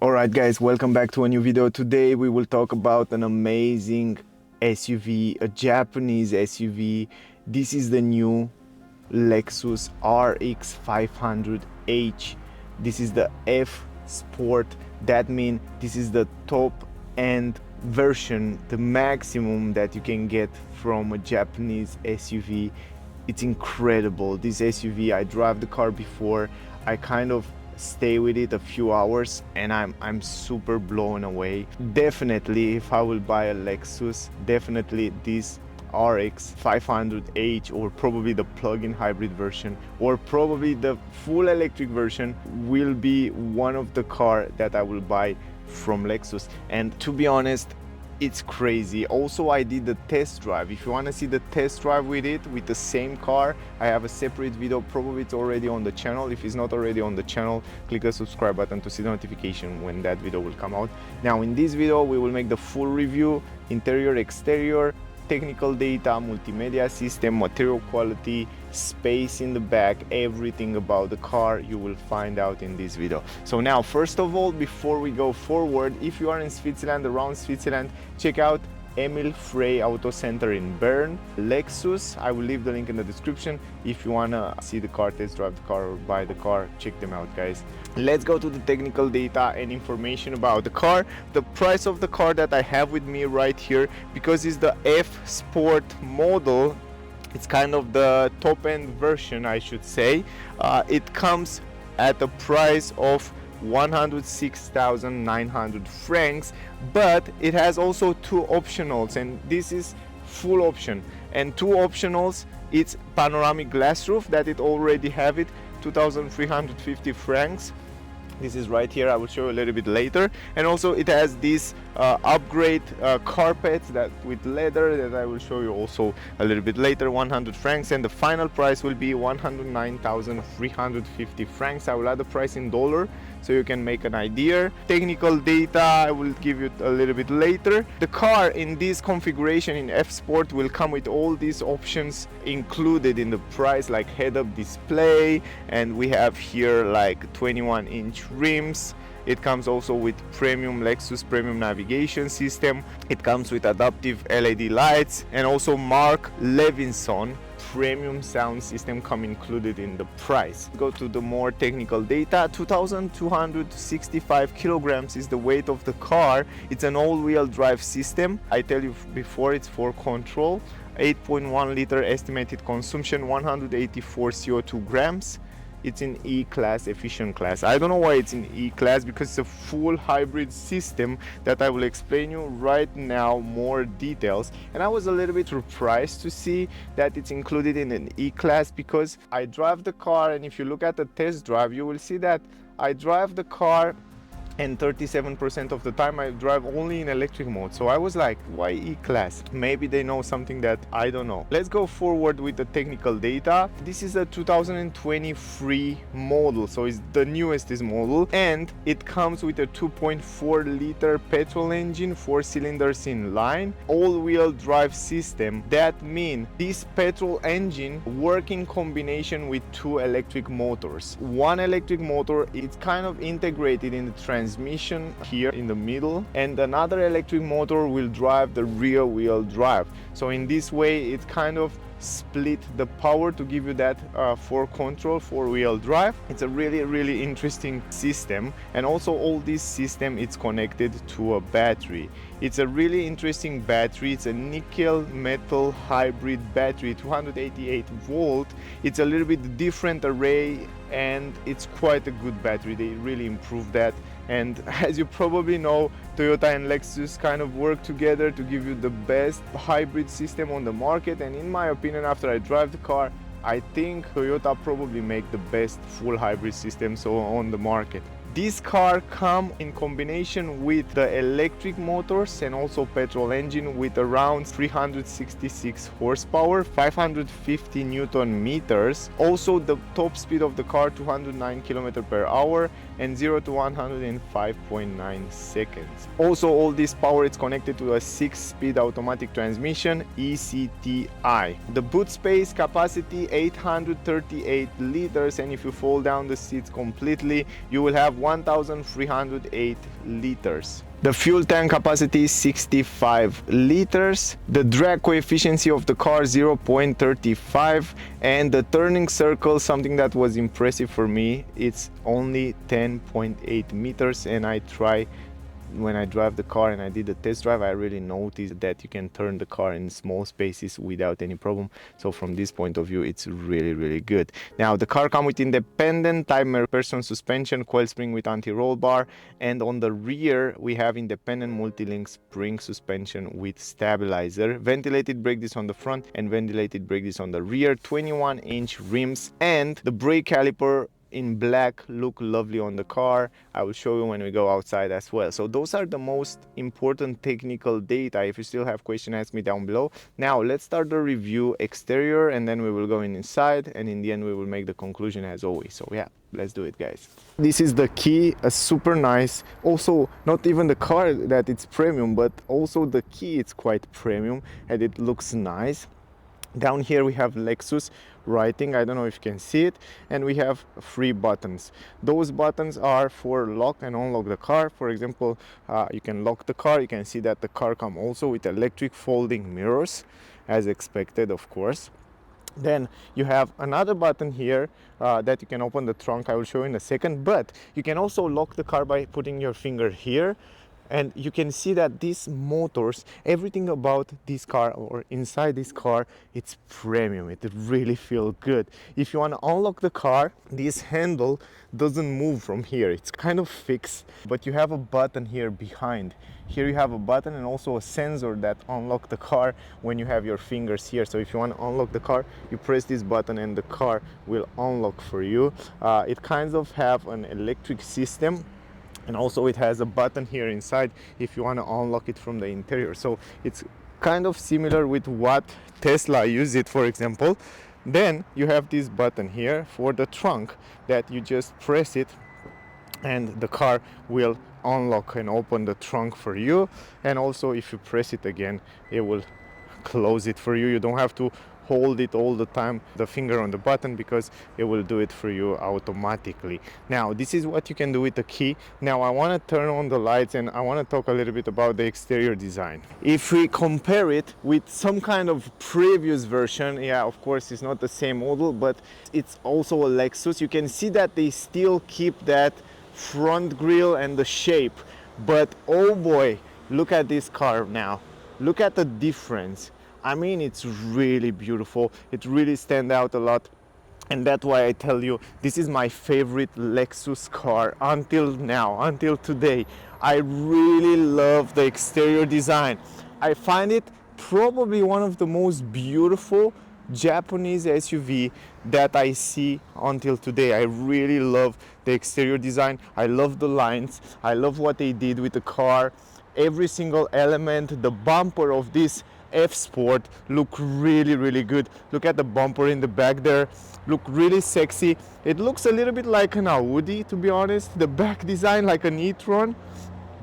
Alright guys, welcome back to a new video. Today we will talk about an amazing SUV, a Japanese SUV. This is the new Lexus RX 500h. This is the F Sport. That means this is the top end version, the maximum that you can get from a Japanese SUV. It's incredible. This SUV, I drive the car before. I kind of stay with it a few hours and I'm super blown away. Definitely, if I will buy a Lexus, definitely this RX 500h, or probably the plug-in hybrid version, or probably the full electric version, will be one of the car that I will buy from Lexus. And to be honest, it's crazy. Also, I did the test drive. If you want to see the test drive with it, with the same car, I have a separate video. Probably it's already on the channel. If it's not already on the channel, click the subscribe button to see the notification when that video will come out. Now in this video we will make the full review, interior, exterior, technical data, multimedia system, material quality, space in the back, everything about the car you will find out in this video. So now, first of all, before we go forward, if you are in Switzerland, around Switzerland, check out Emil Frey Auto Center in Bern. Lexus, I will leave the link in the description. If you wanna see the car, test drive the car, or buy the car, check them out, guys. Let's go to the technical data and information about the car. The price of the car that I have with me right here, because it's the F Sport model, it's kind of the top end version, I should say. It comes at a price of 106,900 francs, but it has also two optionals, and this is full option. And two optionals, it's panoramic glass roof that it already have it, 2,350 francs. This is right here, I will show you a little bit later. And also it has this upgrade carpets that with leather that I will show you also a little bit later, 100 francs, and the final price will be 109,350 francs. I will add the price in dollar so you can make an idea. Technical data I will give you a little bit later. The car in this configuration in F Sport will come with all these options included in the price, like head-up display, and we have here like 21-inch rims. It comes also with premium Lexus premium navigation system. It comes with adaptive LED lights, and also Mark Levinson premium sound system come included in the price. Go to the more technical data. 2,265 kilograms is the weight of the car. It's an all-wheel drive system. I tell you before, it's for control. 8.1 liter estimated consumption, 184 CO2 grams. It's in E-Class, efficient class. I don't know why it's in E-Class, because it's a full hybrid system that I will explain you right now, more details. And I was a little bit surprised to see that it's included in an E-Class, because I drive the car, and if you look at the test drive, you will see that I drive the car and 37% of the time I drive only in electric mode. So I was like, why E-Class? Maybe they know something that I don't know. Let's go forward with the technical data. This is a 2023 model, so it's the newest model, and it comes with a 2.4 liter petrol engine, 4 cylinders in line, all-wheel drive system. That means this petrol engine work in combination with two electric motors. One electric motor, it's kind of integrated in the transmission here in the middle, and another electric motor will drive the rear wheel drive. So in this way it kind of split the power to give you that four-wheel drive. It's a really interesting system, and also all this system it's connected to a battery. It's a really interesting battery. It's a nickel metal hybrid battery, 288 volt. It's a little bit different array, and it's quite a good battery. They really improved that. And as you probably know, Toyota and Lexus kind of work together to give you the best hybrid system on the market. And in my opinion, after I drive the car, I think Toyota probably make the best full hybrid system on the market. This car comes in combination with the electric motors and also petrol engine with around 366 horsepower, 550 Newton meters. Also the top speed of the car 209 km per hour and 0 to 100 in 5.9 seconds. Also all this power is connected to a 6-speed automatic transmission, ECT-i. The boot space capacity 838 liters, and if you fold down the seats completely, you will have 1308 liters. The fuel tank capacity is 65 liters. The drag coefficient of the car 0.35, and the turning circle, something that was impressive for me, it's only 10.8 meters, and when I drive the car and I did the test drive, I really noticed that you can turn the car in small spaces without any problem. So from this point of view, it's really good. Now the car comes with independent type McPherson suspension, coil spring with anti-roll bar, and on the rear we have independent multi-link spring suspension with stabilizer. Ventilated brake disc on the front and ventilated brake disc on the rear. 21-inch rims, and the brake caliper in black look lovely on the car. I will show you when we go outside as well. So those are the most important technical data. If you still have questions, ask me down below. Now let's start the review exterior, and then we will go inside, and in the end we will make the conclusion as always. So yeah, let's do it, guys. This is the key, a super nice, also not even the car that it's premium, but also the key, it's quite premium and it looks nice. Down here we have Lexus writing, I don't know if you can see it, and we have 3 buttons. Those buttons are for lock and unlock the car. For example, you can lock the car. You can see that the car comes also with electric folding mirrors, as expected, of course. Then you have another button here that you can open the trunk. I will show you in a second, but you can also lock the car by putting your finger here. And you can see that these motors, everything about this car or inside this car, it's premium. It really feels good. If you want to unlock the car, this handle doesn't move from here. It's kind of fixed, but you have a button here behind. Here you have a button and also a sensor that unlock the car when you have your fingers here. So if you want to unlock the car, you press this button and the car will unlock for you. It kind of have an electric system. And also it has a button here inside if you want to unlock it from the interior. So it's kind of similar with what Tesla use it, for example. Then you have this button here for the trunk that you just press it and the car will unlock and open the trunk for you. And also if you press it again, it will close it for you. You don't have to hold it all the time, the finger on the button, because it will do it for you automatically. Now this is what you can do with the key. Now I want to turn on the lights and I want to talk a little bit about the exterior design. If we compare it with some kind of previous version, yeah, of course it's not the same model, but it's also a Lexus. You can see that they still keep that front grille and the shape, but oh boy, look at this car now. Look at the difference. I mean, it's really beautiful. It really stands out a lot. And that's why I tell you, this is my favorite Lexus car until now, until today. I really love the exterior design. I find it probably one of the most beautiful Japanese SUV that I see until today. I really love the exterior design. I love the lines. I love what they did with the car. Every single element, the bumper of this F Sport look really good. Look at the bumper in the back there, look really sexy. It looks a little bit like an Audi, to be honest. The back design like an e-tron,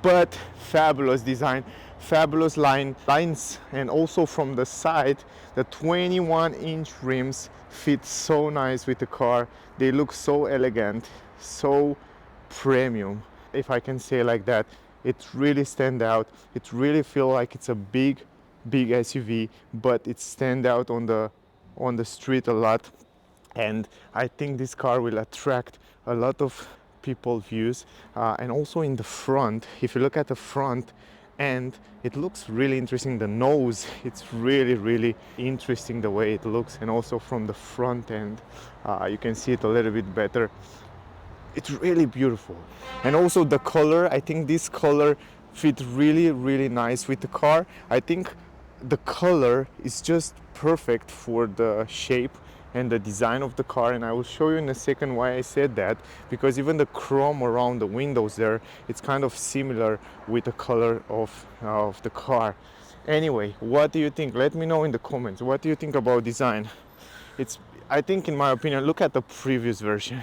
but fabulous design, fabulous lines, and also from the side, the 21-inch rims fit so nice with the car. They look so elegant, so premium, if I can say like that. It really stands out. It really feels like it's a big SUV, but it stands out on the street a lot. And I think this car will attract a lot of people views. And also in the front, if you look at the front end, it looks really interesting. The nose, it's really interesting the way it looks. And also from the front end, you can see it a little bit better. It's really beautiful. And also the color, I think this color fit really nice with the car. I think the color is just perfect for the shape and the design of the car, and I will show you in a second why I said that, because even the chrome around the windows there, it's kind of similar with the color of the car. Anyway, what do you think? Let me know in the comments. What do you think about design? I think, in my opinion, look at the previous version.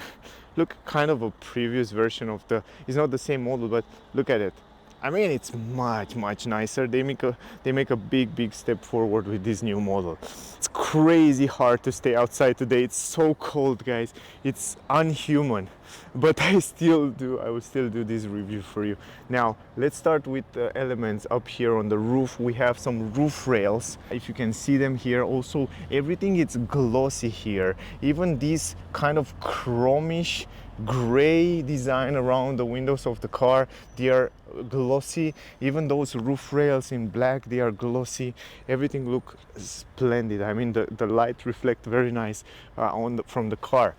Look kind of a previous version of it's not the same model, but look at it. I mean, it's much nicer. They make a big step forward with this new model. It's crazy hard to stay outside today. It's so cold, guys. It's unhuman, but I will still do this review for you. Now let's start with the elements up here on the roof. We have some roof rails, if you can see them here. Also, everything is glossy here. Even this kind of chromish gray design around the windows of the car, they are glossy. Even those roof rails in black, they are glossy. Everything looks splendid. I mean, the light reflect very nice from the car.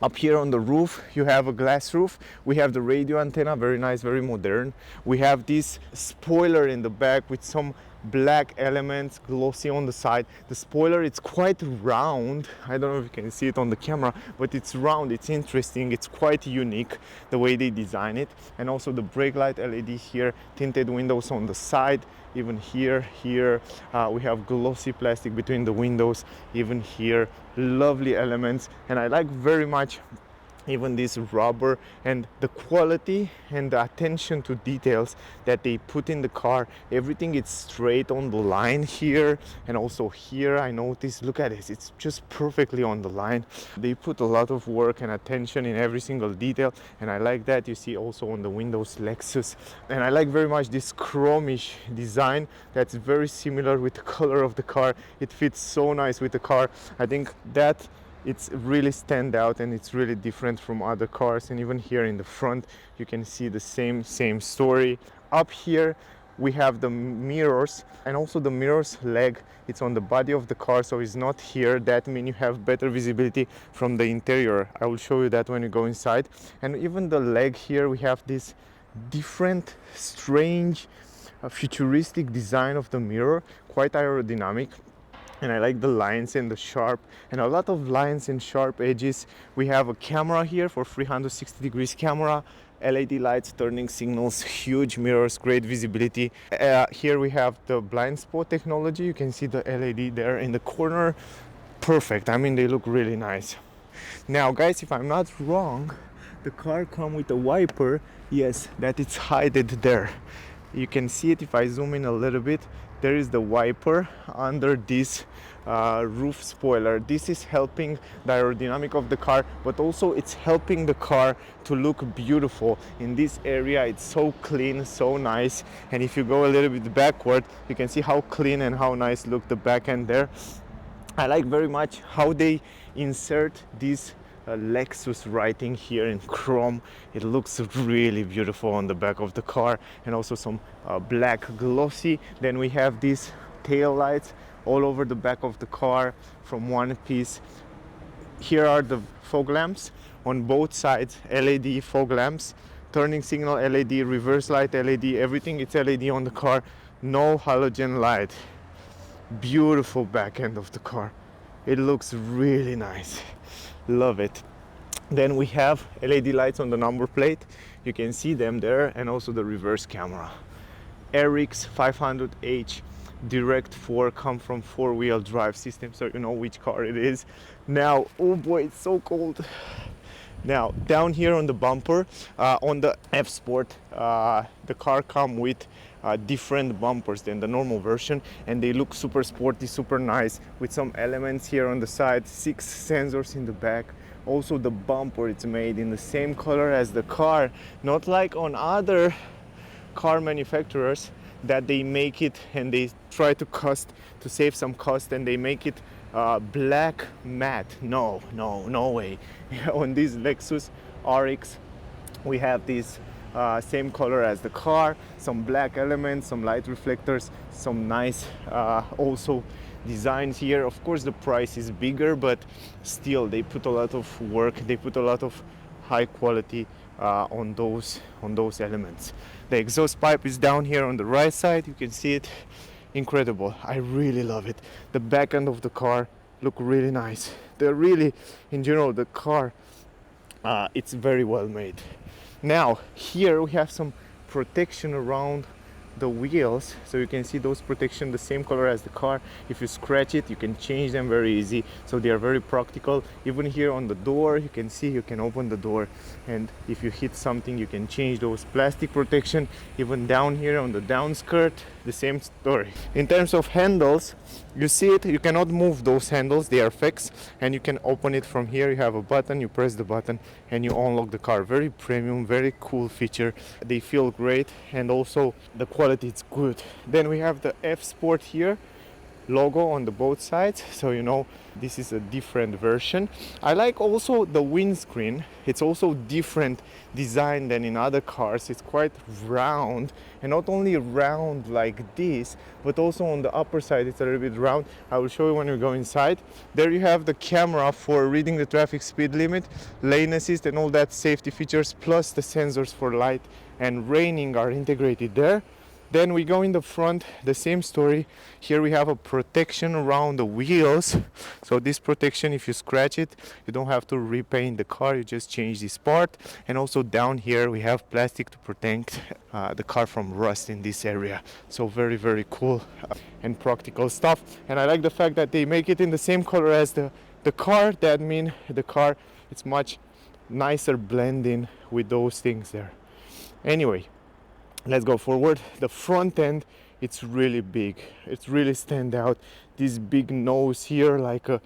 Up here on the roof, you have a glass roof. We have the radio antenna, very nice, very modern. We have this spoiler in the back with some black elements, glossy on the side. The spoiler, it's quite round. I don't know if you can see it on the camera, but it's round, it's interesting, it's quite unique the way they design it. And also the brake light LED here, tinted windows on the side. Even here we have glossy plastic between the windows. Even here, lovely elements, and I like very much even this rubber and the quality and the attention to details that they put in the car. Everything is straight on the line here, and also here I noticed, look at this, it's just perfectly on the line. They put a lot of work and attention in every single detail, and I like that. You see also on the windows Lexus, and I like very much this chromish design that's very similar with the color of the car. It fits so nice with the car. I think that it's really stand out and it's really different from other cars. And even here in the front you can see the same story. Up here we have the mirrors, and also the mirrors leg, it's on the body of the car, so it's not here. That means you have better visibility from the interior. I will show you that when you go inside. And even the leg here, we have this different, strange, futuristic design of the mirror, quite aerodynamic. And I like the lines and the sharp, and a lot of lines and sharp edges. We have a camera here for 360 degrees camera, LED lights, turning signals, huge mirrors, great visibility. Here we have the blind spot technology. You can see the LED there in the corner. Perfect. I mean, they look really nice. Now guys, if I'm not wrong, the car comes with a wiper. Yes, that it's hidden there. You can see it if I zoom in a little bit. There is the wiper under this roof spoiler. This is helping the aerodynamic of the car, but also it's helping the car to look beautiful. In this area it's so clean, so nice, and if you go a little bit backward, you can see how clean and how nice look the back end there. I like very much how they insert this Lexus writing here in chrome. It looks really beautiful on the back of the car, and also some black glossy. Then we have these tail lights all over the back of the car from one piece. Here are the fog lamps on both sides, LED fog lamps, turning signal LED, reverse light LED, everything it's LED on the car, no halogen light. Beautiful back end of the car. It looks really nice. Love it. Then we have LED lights on the number plate. You can see them there, and also the reverse camera. RX 500h DIRECT4 come from 4-wheel drive system, so you know which car it is. Now, oh boy, it's so cold. Now, down here on the bumper, on the F Sport, the car come with different bumpers than the normal version, and they look super sporty, super nice, with some elements here on the side, 6 sensors in the back. Also the bumper, it's made in the same color as the car, not like on other car manufacturers that they make it and they try to save some cost, and they make it black matte. No way. On this Lexus RX we have this same color as the car, some black elements, some light reflectors, some nice also designs here. Of course the price is bigger, but still they put a lot of work, they put a lot of high quality on those elements. The exhaust pipe is down here on the right side. You can see it. Incredible. I really love it. The back end of the car look really nice. They're really, in general, the car it's very well made. Now here we have some protection around the wheels, so you can see those protection the same color as the car. If you scratch it, you can change them very easy, so they are very practical. Even here on the door, you can see you can open the door, and if you hit something, you can change those plastic protection. Even down here on the down skirt, the same story. In terms of handles, you see it, you cannot move those handles, they are fixed, and you can open it from here. You have a button, you press the button and you unlock the car. Very premium, very cool feature. They feel great, and also the quality is good. Then we have the F Sport here logo on the both sides, so you know this is a different version. I like also the windscreen. It's also different design than in other cars. It's quite round, and not only round like this, but also on the upper side it's a little bit round. I will show you when we go inside. There you have the camera for reading the traffic speed limit, lane assist and all that safety features, plus the sensors for light and raining are integrated there. Then we go in the front, the same story. Here we have a protection around the wheels. So this protection, if you scratch it, you don't have to repaint the car, you just change this part. And also down here we have plastic to protect the car from rust in this area. So very, very cool and practical stuff. And I like the fact that they make it in the same color as the car. That means the car, it's much nicer blending with those things there. Anyway, let's go forward. The front end, it's really big. It's really stand out. This big nose here, like a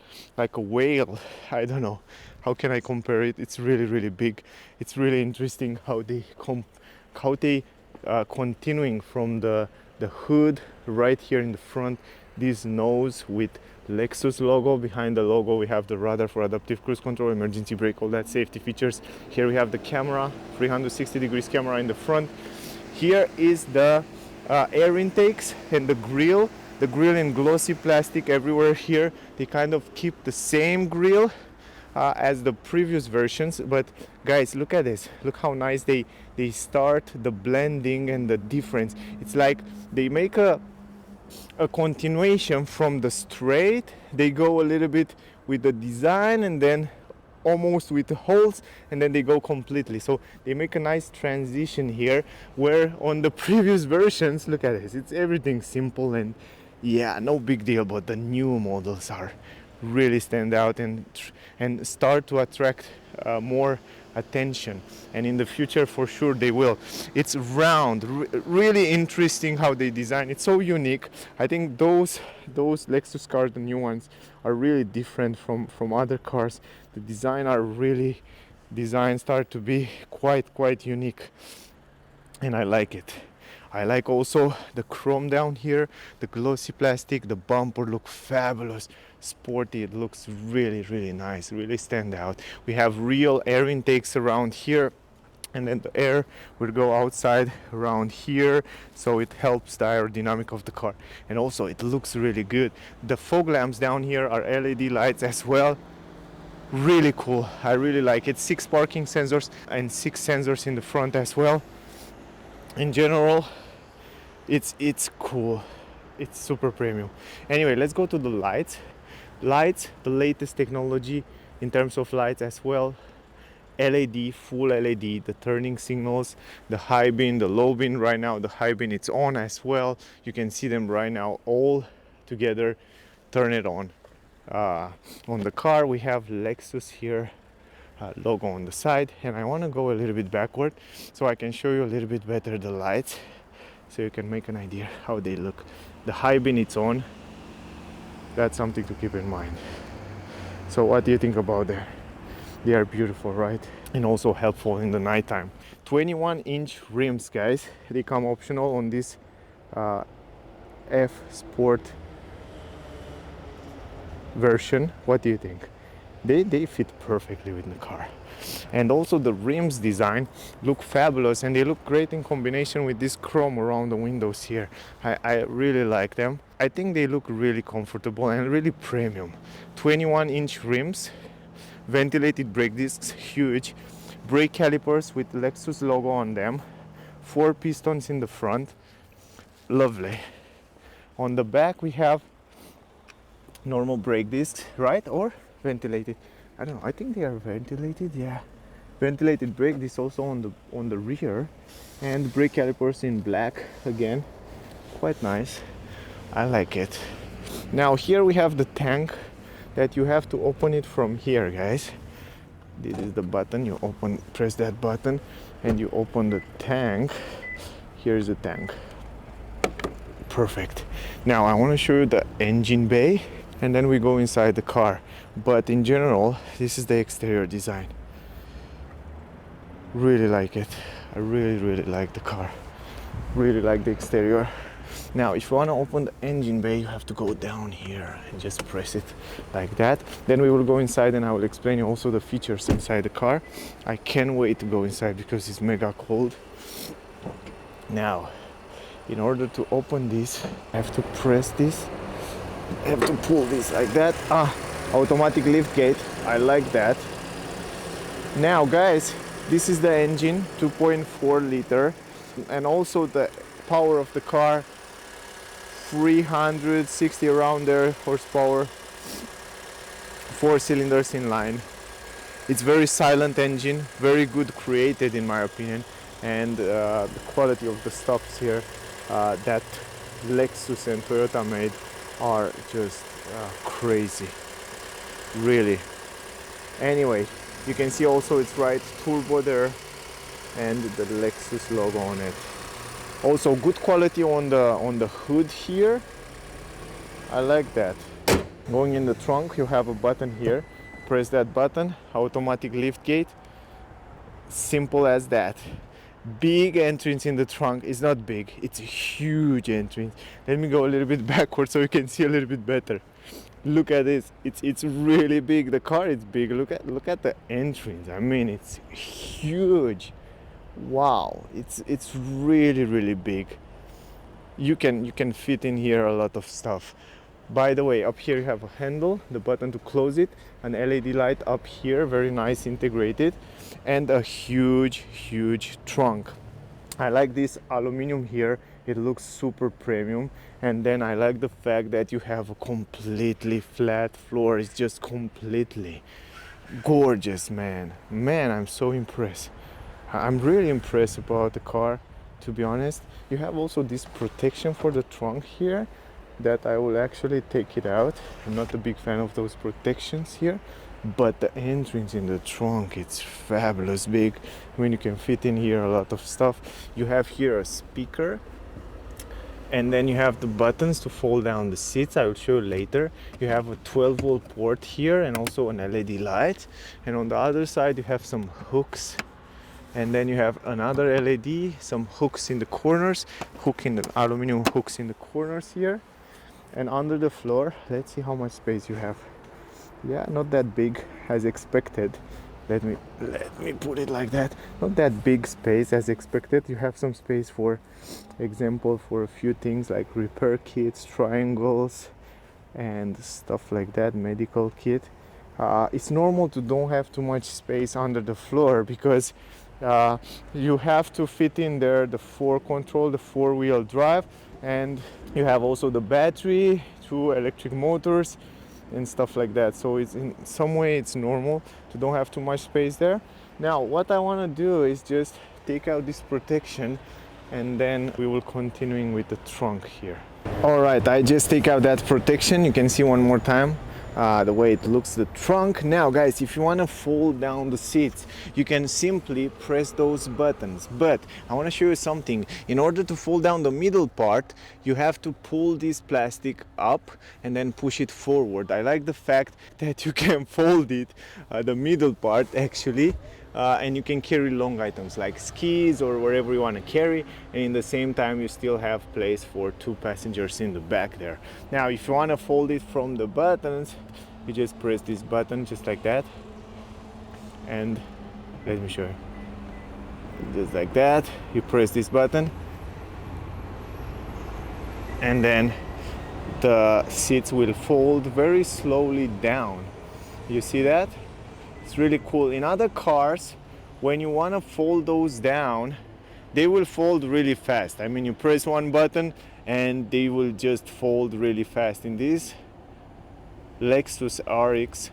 whale. I don't know. How can I compare it? It's really, really big. It's really interesting how they continuing from the hood right here in the front. This nose with Lexus logo. Behind the logo we have the radar for adaptive cruise control, emergency brake, all that safety features. Here we have the camera, 360 degrees camera in the front. Here is the air intakes and the grill. The grill in glossy plastic everywhere here. They kind of keep the same grill as the previous versions. But guys, look at this. Look how nice they start the blending and the difference. It's like they make a continuation from the straight. They go a little bit with the design and then almost with the holes, and then they go completely. So they make a nice transition here, where on the previous versions, look at this, it's everything simple and yeah, no big deal. But the new models are really stand out and start to attract more attention, and in the future for sure they will. It's round, really interesting how they design. It's so unique. I think those Lexus cars, the new ones, are really different from other cars. The design start to be quite unique, and I like it. I like also the chrome down here, the glossy plastic. The bumper looks fabulous, sporty. It looks really nice, really stand out. We have real air intakes around here, and then the air will go outside around here, so it helps the aerodynamic of the car. And also it looks really good. The fog lamps down here are LED lights as well. Really cool. I really like it. 6 parking sensors and 6 sensors in the front as well. In general, it's cool. It's super premium. Anyway, let's go to the lights. The latest technology in terms of lights as well. LED, full LED, the turning signals, the high beam, the low beam. Right now the high beam, it's on as well. You can see them right now all together. Turn it on. On the car we have Lexus here, logo on the side, and I want to go a little bit backward so I can show you a little bit better the lights, so you can make an idea how they look. The high beam, it's on. That's something to keep in mind. So what do you think about that? They are beautiful, right? And also helpful in the nighttime. 21-inch rims, guys. They come optional on this F Sport version. What do you think? They fit perfectly with the car. And also the rims design look fabulous, and they look great in combination with this chrome around the windows here. I really like them. I think they look really comfortable and really premium. 21-inch rims, ventilated brake discs, huge. Brake calipers with Lexus logo on them. 4 pistons in the front. Lovely. On the back we have normal brake discs, right? Or ventilated. I don't know. I think they are ventilated. Yeah, ventilated brake discs also on the rear, and brake calipers in black again. quite nice. I like it. Now here we have the tank that you have to open it from here, guys. This is the button. You press that button and you open the tank. Here's the tank. Perfect. Now I want to show you the engine bay and then we go inside the car. But in general, this is the exterior design. Really like it. I really like the car. Really like the exterior. Now if you want to open the engine bay, you have to go down here and just press it like that. Then we will go inside and I will explain you also the features inside the car. I can't wait to go inside because it's mega cold. Now in order to open this, I have to press this. I have to pull this like that. Automatic lift gate. I like that. Now guys, this is the engine, 2.4 liter, and also the power of the car, 360 around there horsepower, 4 cylinders in line. It's very silent engine, very good created in my opinion, and the quality of the stops here that Lexus and Toyota made are just crazy, really. Anyway, you can see also it's right turbo there and the Lexus logo on it. Also good quality on the hood here. I like that. Going in the trunk, you have a button here. Press that button, automatic lift gate. Simple as that. Big entrance in the trunk. Is not big, it's a huge entrance. Let me go a little bit backwards so you can see a little bit better. Look at this, it's really big. The car is big. Look at the entrance. I mean, it's huge. Wow, it's really big. You can fit in here a lot of stuff. By the way, up here you have a handle, the button to close it, an LED light up here, very nice integrated, and a huge trunk. I like this aluminum here. It looks super premium, and then I like the fact that you have a completely flat floor. It's just completely gorgeous, man. I'm so impressed. I'm really impressed about the car, to be honest. You have also this protection for the trunk here that I will actually take it out. I'm not a big fan of those protections here, but the entrance in the trunk, it's fabulous big. I mean, you can fit in here a lot of stuff. You have here a speaker, and then you have the buttons to fold down the seats. I will show you later. You have a 12-volt port here and also an LED light, and on the other side you have some hooks, and then you have another LED, some hooks in the corners, aluminum hooks in the corners here. And under the floor, let's see how much space you have. Yeah, not that big as expected. Let me put it like that. Not that big space as expected. You have some space, for example, for a few things like repair kits, triangles, and stuff like that, medical kit. It's normal to don't have too much space under the floor because you have to fit in there the 4-wheel drive, and you have also the battery, 2 electric motors and stuff like that. So it's in some way it's normal to don't have too much space there. Now what I want to do is just take out this protection, and then we will continuing with the trunk here. All right, I just take out that protection. You can see one more time the way it looks, the trunk. Now guys, if you want to fold down the seats, you can simply press those buttons, but I want to show you something. In order to fold down the middle part, you have to pull this plastic up and then push it forward. I like the fact that you can fold it, the middle part actually, and you can carry long items like skis or wherever you want to carry, and in the same time you still have place for 2 passengers in the back there. Now if you want to fold it from the buttons, you just press this button just like that, and let me show you, just like that. You press this button and then the seats will fold very slowly down. You see that? It's really cool. In other cars, when you want to fold those down, they will fold really fast. I mean, you press one button and they will just fold really fast. In this Lexus RX,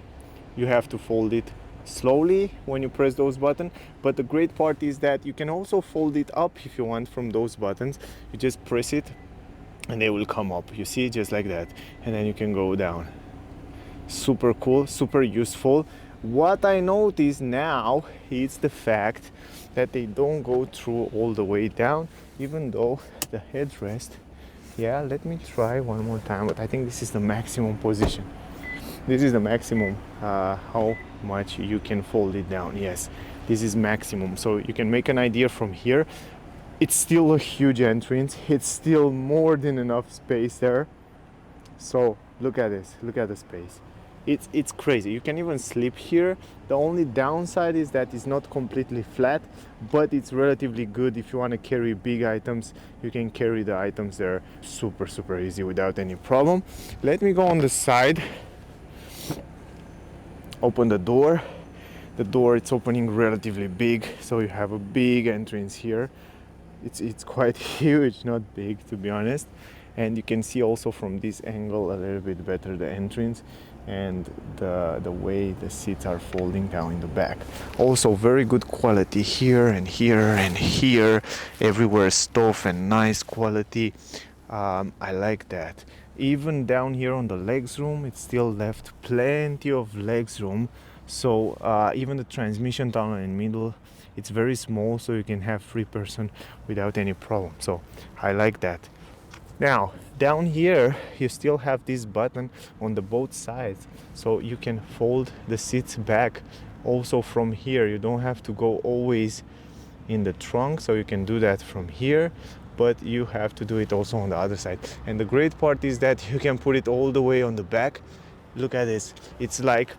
you have to fold it slowly when you press those buttons. But the great part is that you can also fold it up if you want from those buttons. You just press it and they will come up, you see, just like that, and then you can go down. Super cool, super useful. What I notice now is the fact that they don't go through all the way down, even though the headrest, yeah, let me try one more time, but I think this is the maximum position. This is the maximum, how much you can fold it down. Yes, this is maximum. So you can make an idea from here. It's still a huge entrance. It's still more than enough space there. So look at this, look at the space. It's crazy. You can even sleep here. The only downside is that it's not completely flat, but it's relatively good. If you want to carry big items, you can carry the items there super easy without any problem. Let me go on the side. Open the door. The door, it's opening relatively big, so you have a big entrance here. It's quite huge, not big to be honest. And you can see also from this angle a little bit better the entrance and the way the seats are folding down in the back. Also very good quality here and here and here, everywhere stuff and nice quality. I like that. Even down here on the legs room, it's still left plenty of legs room. So even the transmission tunnel in middle, it's very small, so you can have 3 person without any problem. So I like that. Now down here you still have this button on the both sides, so you can fold the seats back also from here. You don't have to go always in the trunk, so you can do that from here, but you have to do it also on the other side. And the great part is that you can put it all the way on the back. Look at this. It's like,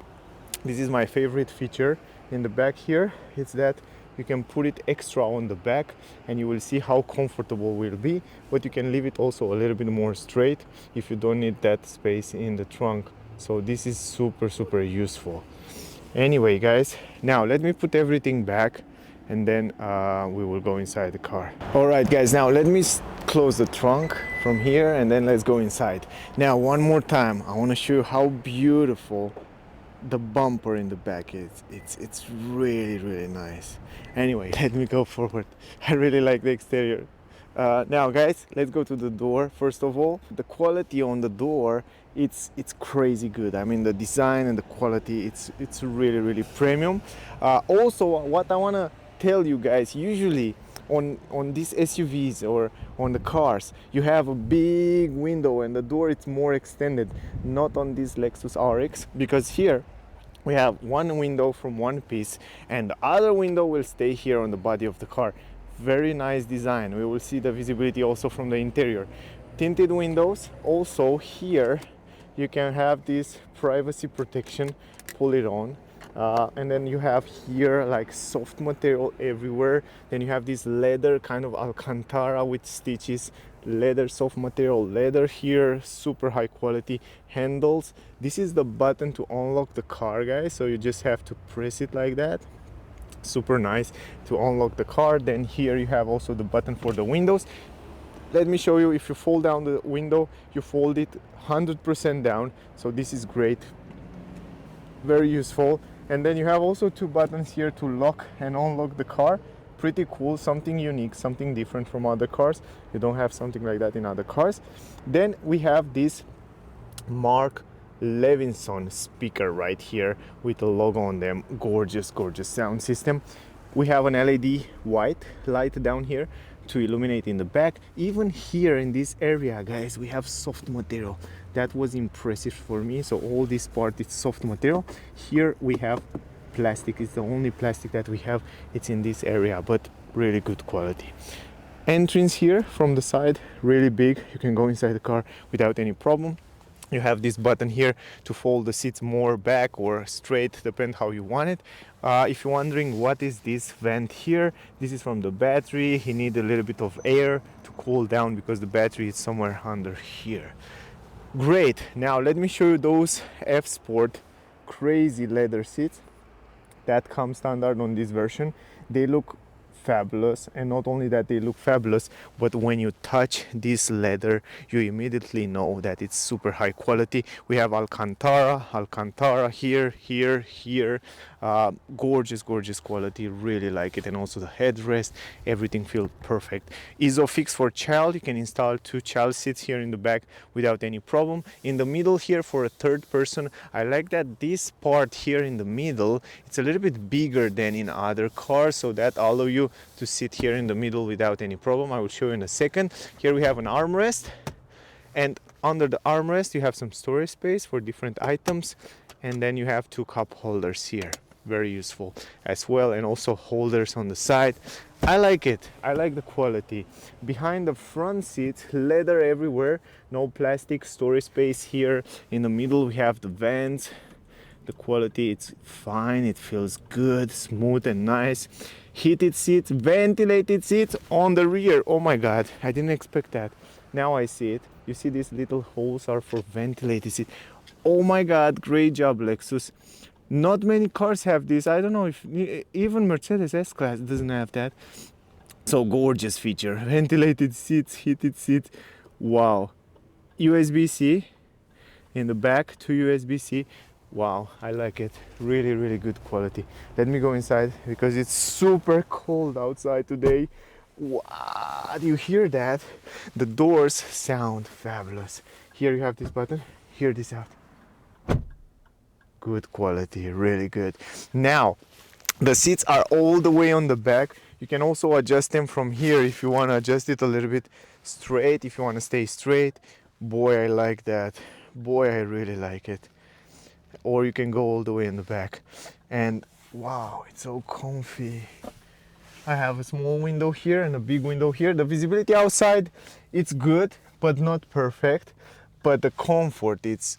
this is my favorite feature in the back here. It's that you can put it extra on the back and you will see how comfortable it will be, but you can leave it also a little bit more straight if you don't need that space in the trunk. So this is super useful. Anyway guys, now let me put everything back and then we will go inside the car. All right guys, now let me close the trunk from here and then let's go inside. Now one more time, I want to show you how beautiful the bumper in the back is. It's really nice. Anyway, let me go forward. I really like the exterior. Now guys, let's go to the door. First of all, the quality on the door, it's crazy good. I mean, the design and the quality, it's really premium. Also, what I want to tell you guys, usually on these SUVs or on the cars, you have a big window and the door it's more extended. Not on this Lexus RX, because here we have one window from one piece and the other window will stay here on the body of the car. Very nice design. We will see the visibility also from the interior. Tinted windows. Also here you can have this privacy protection, pull it on. And then you have here like soft material everywhere. Then you have this leather kind of Alcantara with stitches, leather, soft material leather here, super high quality handles. This is the button to unlock the car, guys, so you just have to press it like that. Super nice to unlock the car. Then here you have also the button for the windows. Let me show you. If you fold down the window, you fold it 100% down, so this is great, very useful. And then you have also 2 buttons here to lock and unlock the car. Pretty cool, something unique, something different from other cars. You don't have something like that in other cars. Then we have this Mark Levinson speaker right here with a logo on them. Gorgeous sound system. We have an LED white light down here to illuminate in the back. Even here in this area, guys, we have soft material. That was impressive for me. So all this part is soft material. Here we have plastic. It's the only plastic that we have. It's in this area, but really good quality. Entrance here from the side, really big. You can go inside the car without any problem. You have this button here to fold the seats more back or straight, depend how you want it. If you're wondering what is this vent here, this is from the battery. He needs a little bit of air to cool down because the battery is somewhere under here. Great. Now let me show you those F Sport crazy leather seats that come standard on this version. They look fabulous, and not only that they look fabulous, but when you touch this leather you immediately know that it's super high quality. We have Alcantara here. Gorgeous, gorgeous quality, really like it. And also the headrest, everything feels perfect. Isofix for child, you can install 2 child seats here in the back without any problem. In the middle here for a third person, I like that this part here in the middle, it's a little bit bigger than in other cars, so that allow you to sit here in the middle without any problem. I will show you in a second. Here we have an armrest, and under the armrest you have some storage space for different items, and then you have 2 cup holders here, very useful as well, and also holders on the side. I like it, I like the quality. Behind the front seat, leather everywhere, no plastic, storage space here. In the middle we have the vents. The quality, it's fine, it feels good, smooth and nice. Heated seats, ventilated seats on the rear. Oh my god, I didn't expect that. Now I see it. You see these little holes are for ventilated seat. Oh my god, great job Lexus. Not many cars have this. I don't know if even Mercedes S-Class doesn't have that. So gorgeous feature. Ventilated seats, heated seats. Wow. USB-C in the back, 2 USB-C. Wow, I like it. Really, really good quality. Let me go inside because it's super cold outside today. Wow, do you hear that? The doors sound fabulous. Here you have this button. Hear this out. Good quality, really good. Now, the seats are all the way on the back. You can also adjust them from here if you want to adjust it a little bit straight, if you want to stay straight. Boy, I like that. Boy, I really like it. Or you can go all the way in the back. And wow, it's so comfy. I have a small window here and a big window here. The visibility outside, it's good, but not perfect. But the comfort, it's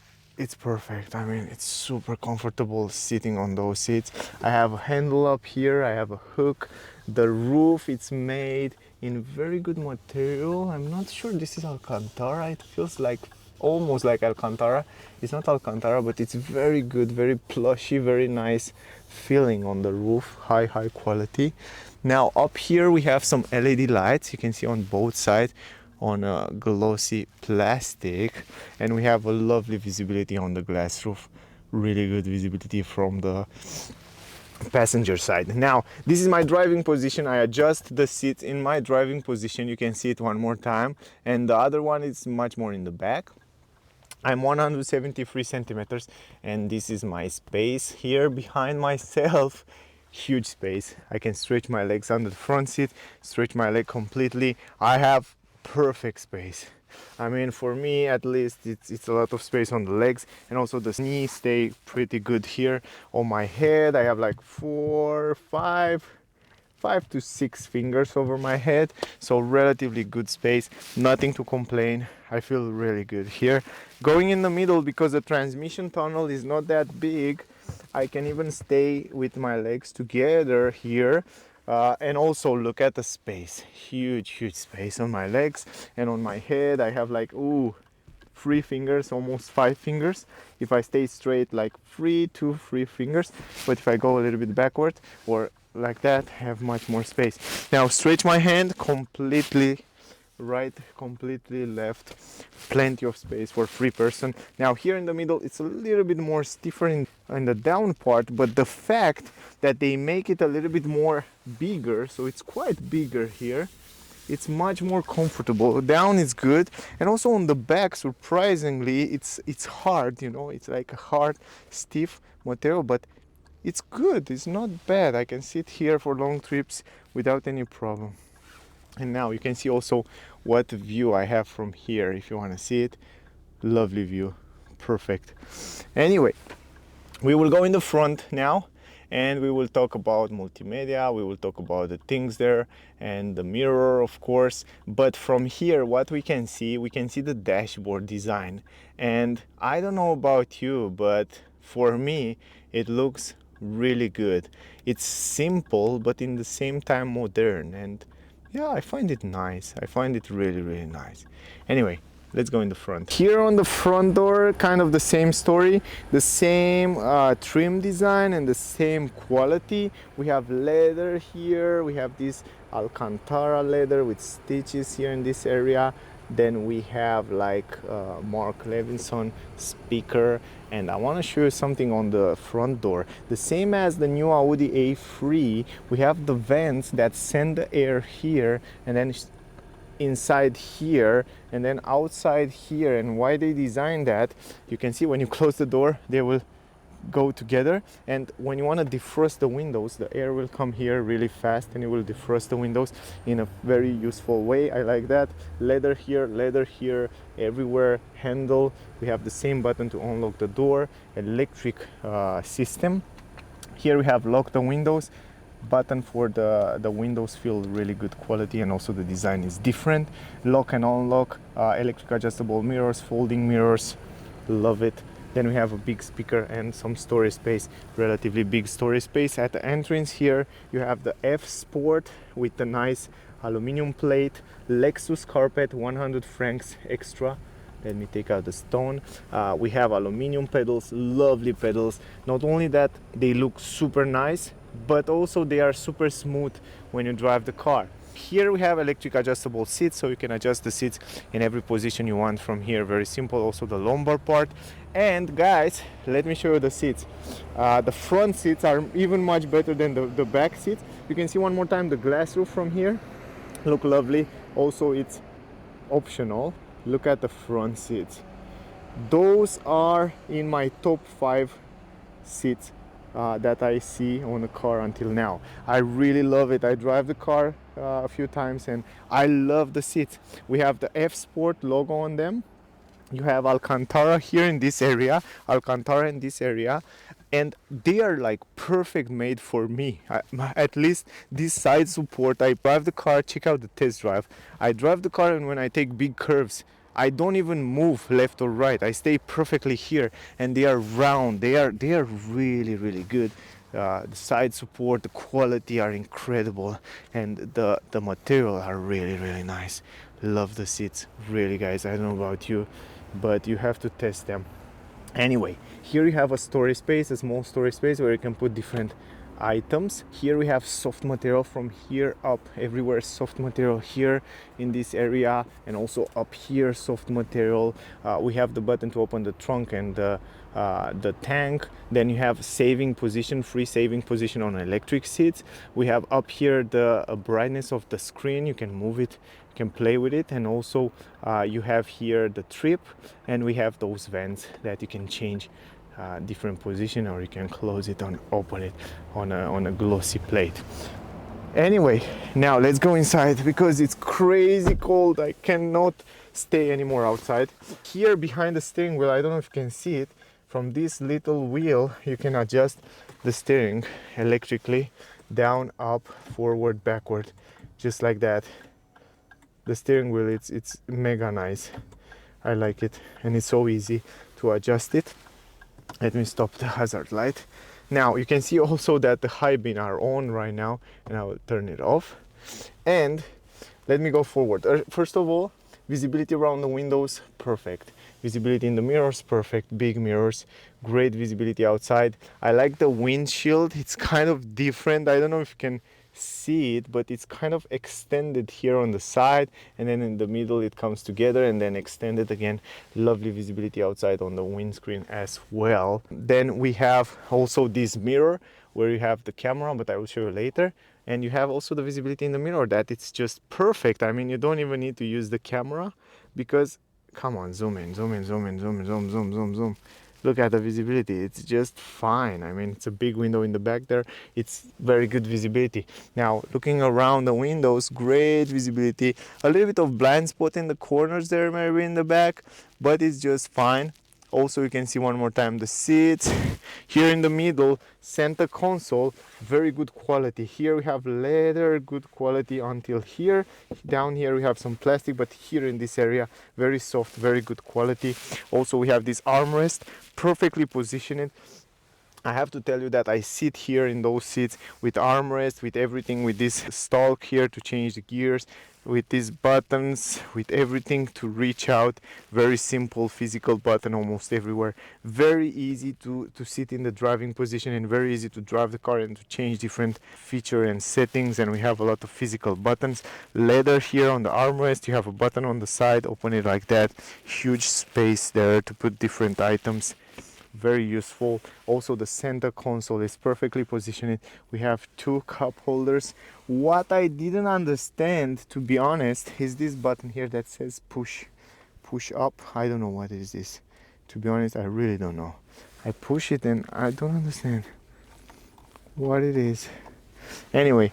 perfect. I mean, it's super comfortable sitting on those seats. I have a handle up here, I have a hook. The roof, it's made in very good material. I'm not sure this is Alcantara. It feels like almost like Alcantara. It's not Alcantara, but it's very good, very plushy, very nice feeling on the roof. High quality. Now up here we have some LED lights. You can see on both sides on a glossy plastic, and we have a lovely visibility on the glass roof. Really good visibility from the passenger side. Now this is my driving position. I adjust the seats in my driving position. You can see it one more time, and the other one is much more in the back. I'm 173 centimeters, and this is my space here behind myself. Huge space. I can stretch my legs under the front seat, stretch my leg completely. I have perfect space. I mean, for me at least, it's a lot of space on the legs, and also the knees stay pretty good here. On my head I have like 5 to 6 fingers over my head, so relatively good space, nothing to complain. I feel really good here. Going in the middle, because the transmission tunnel is not that big, I can even stay with my legs together here. And also look at the space, huge space on my legs, and on my head I have like 3 fingers, almost 5 fingers. If I stay straight, like 3 fingers, but if I go a little bit backward or like that, I have much more space. Now stretch my hand completely right, completely left, plenty of space for 3 person. Now here in the middle it's a little bit more stiffer in the down part, but the fact that they make it a little bit more bigger, so it's quite bigger here, it's much more comfortable. Down is good, and also on the back, surprisingly, it's hard, you know, it's like a hard, stiff material, but it's good, it's not bad. I can sit here for long trips without any problem. And now you can see also what view I have from here. If you want to see it, lovely view, perfect. Anyway, we will go in the front now, and we will talk about multimedia, we will talk about the things there, and the mirror, of course. But from here, what we can see the dashboard design. And I don't know about you, but for me, it looks really good. It's simple, but in the same time modern, and yeah, I find it nice. I find it really nice. Anyway, Let's go in the front. Here on the front door, kind of the same story, the same trim design and the same quality. We have leather here, we have this Alcantara leather with stitches here in this area. Then we have like Mark Levinson speaker, and I want to show you something on the front door. The same as the new Audi A3, we have the vents that send the air here and then inside here and then outside here. And why they designed that, you can see when you close the door they will go together, and when you want to defrost the windows, the air will come here really fast and it will defrost the windows in a very useful way. I like that. Leather here, everywhere. Handle, we have the same button to unlock the door. Electric system. Here we have lock the windows button for the windows, feel really good quality, and also the design is different. Lock and unlock, electric adjustable mirrors, folding mirrors, love it. Then we have a big speaker and some storage space, relatively big storage space. At the entrance here you have the F Sport with the nice aluminum plate, Lexus carpet, 100 francs extra. Let me take out the stone. We have aluminum pedals, lovely pedals. Not only that, they look super nice, but also they are super smooth when you drive the car. Here we have electric adjustable seats, so you can adjust the seats in every position you want from here. Very simple. Also the lumbar part. And guys, let me show you the seats. The front seats are even much better than the back seats. You can see one more time the glass roof from here. Look lovely. Also it's optional. Look at the front seats. Those are in my top 5 seats that I see on a car until now. I really love it. I drive the car a few times and I love the seats. We have the F Sport logo on them. You have Alcantara here in this area, Alcantara in this area, and they are like perfect made for me. At least this side support, I drive the car, check out the test drive. I drive the car, and when I take big curves, I don't even move left or right. I stay perfectly here, and they are round. They are really good. The side support, the quality are incredible, and the material are really nice. Love the seats, really, guys. I don't know about you, but you have to test them. Anyway, here you have a storage space, a small storage space where you can put different items. Here we have soft material from here up, everywhere soft material here in this area, and also up here soft material. We have the button to open the trunk and the tank. Then you have saving position, free saving position on electric seats. We have up here the brightness of the screen. You can move it, you can play with it, and also you have here the trip, and we have those vents that you can change different position, or you can close it and open it on a glossy plate. Anyway, now let's go inside because it's crazy cold. I cannot stay anymore outside. Here behind the steering wheel, I don't know if you can see it, from this little wheel you can adjust the steering electrically, down, up, forward, backward, just like that. The steering wheel, it's mega nice. I like it, and it's so easy to adjust it. Let me stop the hazard light. Now you can see also that the high beam are on right now, and I will turn it off. And let me go forward. First of all, visibility around the windows, perfect. Visibility in the mirrors, perfect. Big mirrors, great visibility outside. I like the windshield. It's kind of different. I don't know if you can see it, but it's kind of extended here on the side, and then in the middle it comes together and then extended again. Lovely visibility outside on the windscreen as well. Then we have also this mirror where you have the camera, but I will show you later. And you have also the visibility in the mirror, that it's just perfect. I mean, you don't even need to use the camera because, come on, zoom in. Look at the visibility, it's just fine. I mean, it's a big window in the back there. It's very good visibility. Now, looking around the windows, great visibility. A little bit of blind spot in the corners there, maybe in the back, but it's just fine. Also, you can see one more time the seats. Here in the middle, center console, very good quality. Here we have leather, good quality until here. Down here we have some plastic, but here in this area, very soft, very good quality. Also, we have this armrest, perfectly positioned. I have to tell you that I sit here in those seats with armrest, with everything, with this stalk here to change the gears. with these buttons, with everything to reach out. Very simple physical button almost everywhere. Very easy to sit in the driving position, and very easy to drive the car and to change different feature and settings. And we have a lot of physical buttons. Leather here on the armrest. You have a button on the side, open it like that. Huge space there to put different items. Very useful. Also the center console is perfectly positioned. We have two cup holders. What I didn't understand, to be honest, is this button here that says push up. I don't know what is this, to be honest. I really don't know. I push it and I don't understand what it is. Anyway,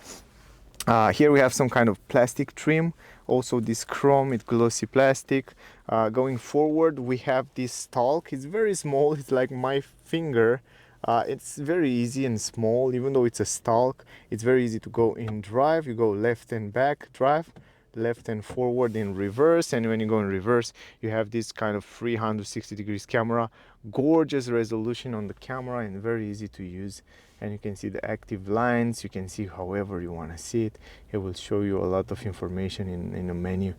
here we have some kind of plastic trim. Also this chrome with glossy plastic. Going forward, we have this stalk. It's very small. It's like my finger. It's very easy and small. Even though it's a stalk, it's very easy to go in drive. You go left and back drive, left and forward in reverse. And when you go in reverse, you have this kind of 360 degrees camera. Gorgeous resolution on the camera and very easy to use. And you can see the active lines. You can see however you want to see it. It will show you a lot of information in the menu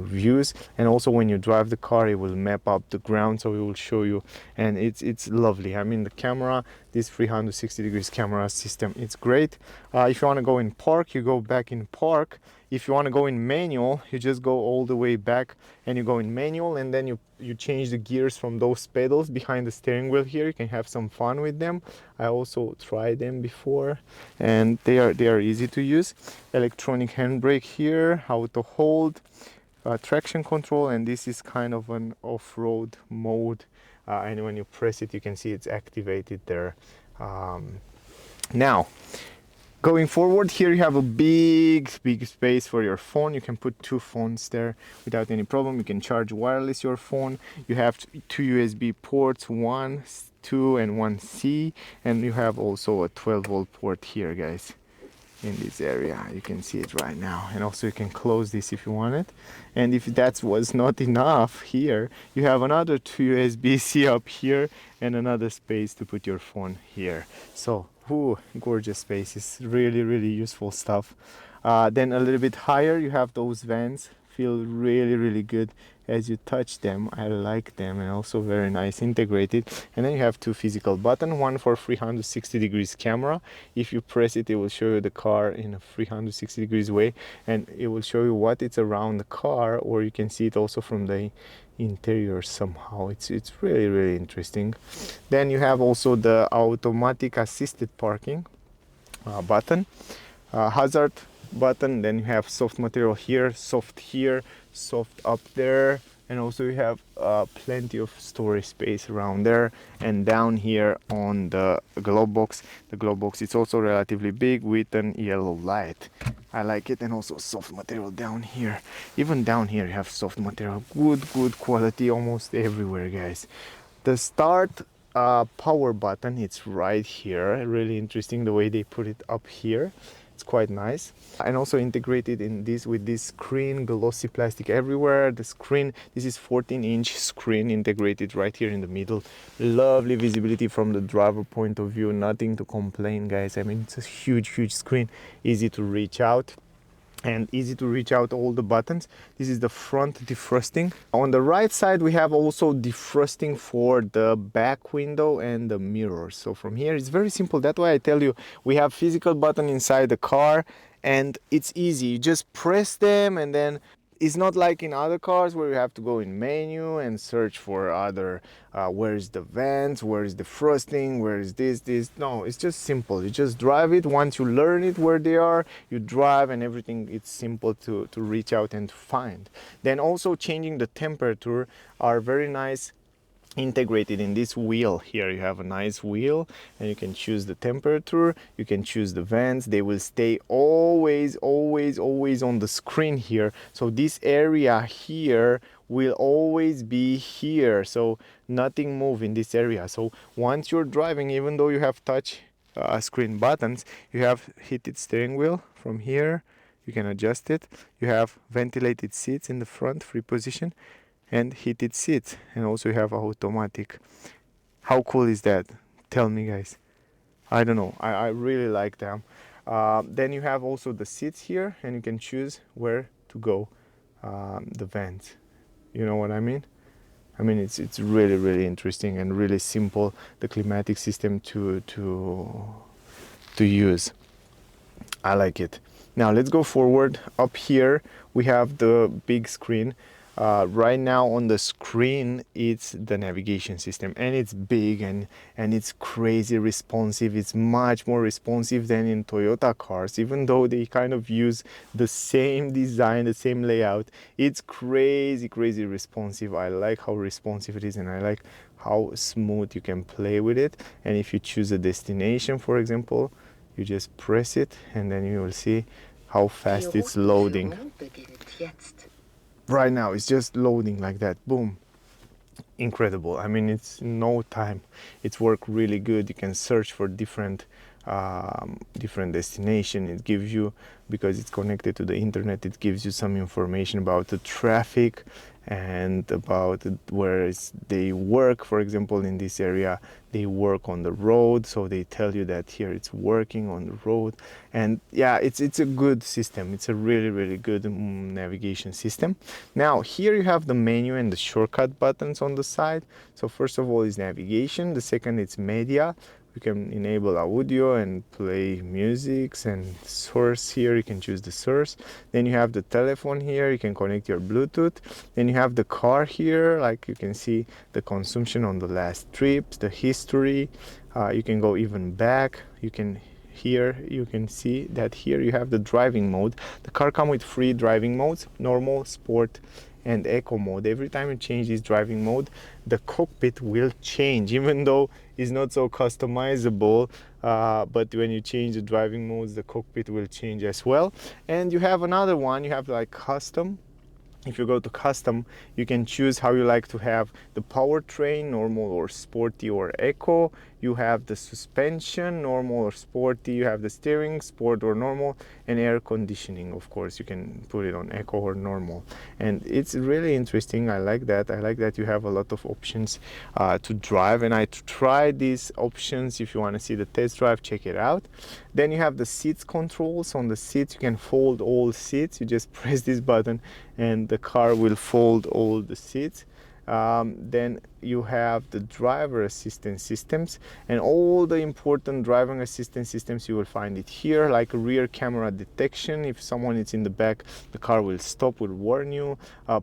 views. And also when you drive the car, it will map up the ground, so it will show you. And it's lovely. I mean, the camera, this 360 degrees camera system, it's great. If you want to go in park, you go back in park. If you want to go in manual, you just go all the way back and you go in manual, and then you change the gears from those pedals behind the steering wheel here. You can have some fun with them. I also tried them before and they are easy to use. Electronic handbrake here, auto hold, traction control, and this is kind of an off-road mode. And when you press it, you can see it's activated there. Now, going forward, here you have a big space for your phone. You can put two phones there without any problem. You can charge wireless your phone. You have two USB ports, one 2 and one C, and you have also a 12-volt port here, guys, in this area. You can see it right now. And also you can close this if you want it. And if that was not enough, here you have another two USB-C up here and another space to put your phone here. So gorgeous space. It's really useful stuff. Then a little bit higher, you have those vents. Feel really good as you touch them. I like them, and also very nice integrated. And then you have two physical buttons, one for 360 degrees camera. If you press it, it will show you the car in a 360 degrees way, and it will show you what it's around the car, or you can see it also from the interior somehow. It's really interesting. Then you have also the automatic assisted parking button, hazard button. Then you have soft material here, soft up there, and also you have plenty of storage space around there. And down here on the glove box, it's also relatively big with an yellow light. I like it. And also soft material down here. Even down here you have soft material. Good quality almost everywhere, guys. The start power button, it's right here. Really interesting the way they put it up here. It's quite nice. And also integrated in this with this screen, glossy plastic everywhere. The screen, this is 14-inch screen integrated right here in the middle. Lovely visibility from the driver point of view. Nothing to complain, guys. I mean, it's a huge screen. Easy to reach out. And easy to reach out all the buttons. This is the front defrosting. On the right side we have also defrosting for the back window and the mirrors. So from here it's very simple. That's why I tell you we have physical button inside the car, and it's easy. You just press them, and then it's not like in other cars where you have to go in menu and search for other where is the vents, where is the frosting, where is this. No, it's just simple. You just drive it. Once you learn it where they are, you drive, and everything, it's simple to reach out and to find. Then also changing the temperature are very nice. Integrated in this wheel here. You have a nice wheel, and you can choose the temperature, you can choose the vents. They will stay always on the screen here. So this area here will always be here, so nothing move in this area. So once you're driving, even though you have touch screen buttons, you have heated steering wheel from here. You can adjust it. You have ventilated seats in the front, free position, and heated seats, and also you have automatic. How cool is that? Tell me, guys. I don't know, I really like them. Then you have also the seats here, and you can choose where to go the vents. You know what I mean? I mean, it's really, really interesting and really simple, the climatic system to use. I like it. Now let's go forward. Up here we have the big screen. Right now on the screen it's the navigation system, and it's big and it's crazy responsive. It's much more responsive than in Toyota cars, even though they kind of use the same design, the same layout. It's crazy responsive. I like how responsive it is, and I like how smooth you can play with it. And if you choose a destination, for example, you just press it and then you will see how fast it's loading. Right now it's just loading like that, boom. Incredible. I mean, it's no time. It's worked really good. You can search for different destination. It gives you, because it's connected to the internet, it gives you some information about the traffic and about where they work. For example, in this area they work on the road, so they tell you that here it's working on the road. And yeah, it's a good system. It's a really good navigation system. Now here you have the menu and the shortcut buttons on the side. So first of all is navigation, the second is media. You can enable audio and play music, and source here, you can choose the source. Then you have the telephone here, you can connect your Bluetooth. Then you have the car here, like you can see the consumption on the last trips, the history. You can go even back. You can see that here you have the driving mode. The car comes with 3 driving modes: normal, sport, and eco mode. Every time you change this driving mode, the cockpit will change, even though it's not so customizable. But when you change the driving modes, the cockpit will change as well. And you have another one, you have like custom. If you go to custom, you can choose how you like to have the powertrain, normal or sporty or eco. You have the suspension, normal or sporty. You have the steering, sport or normal, and air conditioning. Of course, you can put it on eco or normal. And it's really interesting. I like that. I like that you have a lot of options to drive. And I tried these options. If you want to see the test drive, check it out. Then you have the seats controls. On the seats, you can fold all seats. You just press this button and the car will fold all the seats. Then you have the driver assistance systems, and all the important driving assistance systems you will find it here, like rear camera detection. If someone is in the back, the car will stop, will warn you.